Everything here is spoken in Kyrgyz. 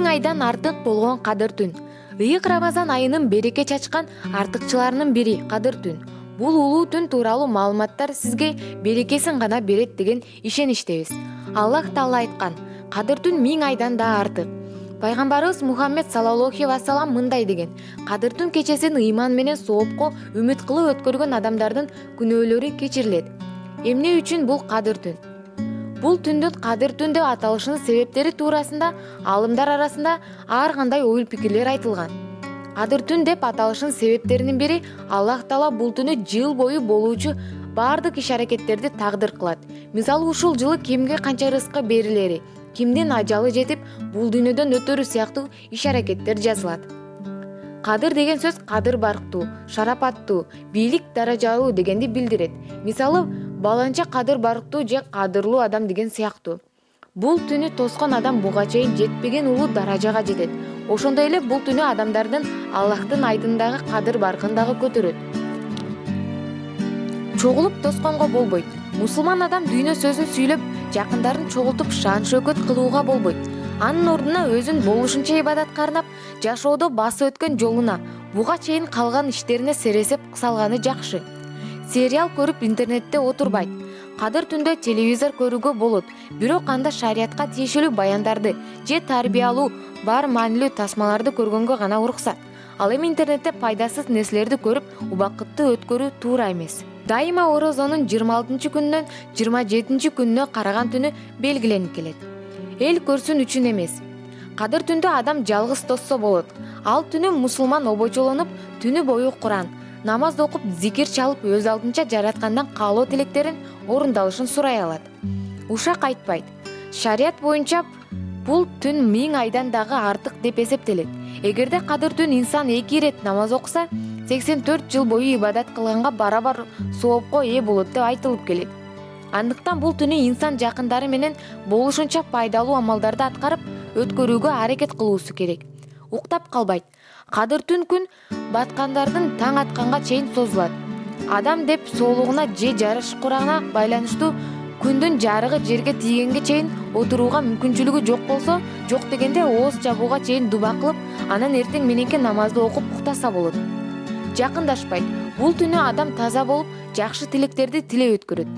1000 айдан артык болгон кадыр түн. Ыйык Рамазан айынын береке чачкан артыкчыларынын бири кадыр түн. Бул улуу түн тууралуу маалыматтар сизге берекесин гана берет деген ишеничтебиз. Аллах Таала айткан: кадыр түн 1000 айдан да артык. Пайгамбарыбыз Мухаммед саллаллаху вассалам мындай деген: кадыр түн кечесин ыйман менен соопко үмүт кылып өткөргөн адамдардын күнөөлөрү кечирилет. Эмне үчүн бул кадыр түн? Бул түндүн кадыр түн деп аталышынын себептери туурасында алымдар арасында ар кандай ой пикирлер айтылган. Кадыр түн деп аталышынын себептеринин бири Аллах Таала бул түнү жыл бою болуучу баардык иш-аракеттерди тагдыр кылат. Мисалы ушул жылы кимге канча рызкы берилери, кимдин ажалы жетип бул дүйнөдөн өтөрү сыяктуу иш-аракеттер жазылат. Кадыр деген сөз кадыр барктуу, шарапаттуу, бийлик даражалуу дегенди билдирет. Мисалы баланча кадыр барктуу же кадырлуу адам деген сыяктуу. Бул түнү тоскон адам буга чейин жетпеген улуу даражага жетет. Ошондой эле бул түнү адамдардын Аллахтын айдындагы кадыр баркын дагы көтөрөт. Чогулуп тосконго болбойт. Мусулман адам дүйнө сөзүн сүйлөп, жакындарын чогултуп шан шөкөт кылууга болбойт. Анын ордуна өзүн болушунча ибадаткка арнап, жашоодо басып өткөн жолуна, буга чейин калган иштерине сересеп салганы жакшы. Сериал көрүп интернетте отурбайт. Кадыр түндө телевизор көрүүгө болот, бирок анда шариятка тиешелүү баяндарды же тарбиялуу, бар маанилүү тасмаларды көргөнгө гана уруксат. Ал эми интернетте пайдасыз нерселерди көрүп, убакытты өткөрүү туура эмес. Дайыма орозонун 26 күнүнөн 27 күнүнө караган түнү белгиленип келет. Эл көрсүн үчүн эмес. Кадыр түндө адам жалгыз тосса болот. Ал түнү мусулман обочолонуп, түнү бою Куран, намаз окуп, зикир чалып, өз алдынча жараткандан каалоо тилектерин орундалышын сурай алат. Ушак айтпайт. Шарият боюнча бул түн 1000 айдан дагы артык деп эсептелет. Эгерде кадыр түн инсан 2 ирет намаз окуса, 84 жыл бою ибадат кылганга барабар соопко ээ болот деп айтылып келет. Андыктан бул түнү инсан жакындары менен болушунча пайдалуу амалдарды аткарып, өткөрүүгө аракет кылуусу керек. Уктап калбайт. Кадыр түн күн баткандардын таң атканга чейин созулат. Адам деп соолугуна же жарыш курагына байланыштуу күндүн жарыгы жерге тийгенге чейин отурууга мүмкүнчүлүгү жок болсо, жок дегенде ооз чабууга чейин дуба кылып, анан эртең мененки намазды окуп уктаса болот. Жакындашпайт. Бул түнү адам таза болуп, жакшы тилектерди тилеп өткөрөт.